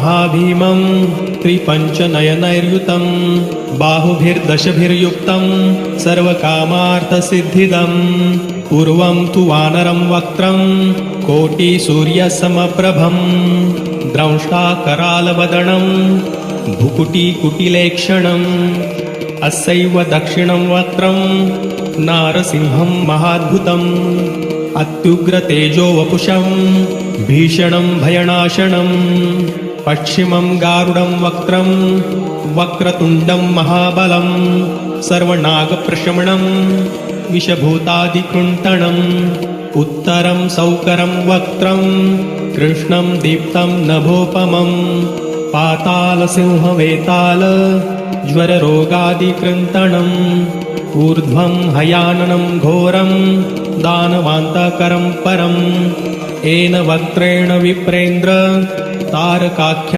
महाभीमं त्रिपञ्चनयनैर्युतं बाहुभिर्दशभिर्युक्तं सर्वकामार्थसिद्धिदं पूर्वं तु वानरं वक्त्रं कोटिसूर्यसमप्रभं द्रंष्टाकरालवदनं भुकुटिकुटिलेक्षणम् अस्यैव दक्षिणं वक्त्रं नारसिंहं महाद्भुतम् अत्युग्रतेजो वपुषं भीषणं भयनाशनं पश्चिमं गारुडं वक्त्रं वक्रतुण्डं महाबलं सर्वनागप्रशमनं विषभूतादिकृन्तणम् उत्तरं सौकरं वक्त्रं कृष्णं दीप्तं नभोपमं पातालसिंहवेताल ज्वररोगादिकृन्तणम् ऊर्ध्वं हयाननं घोरं दानवान्तकरं परम् येन वक्त्रेण विप्रेन्द्र तारकाख्य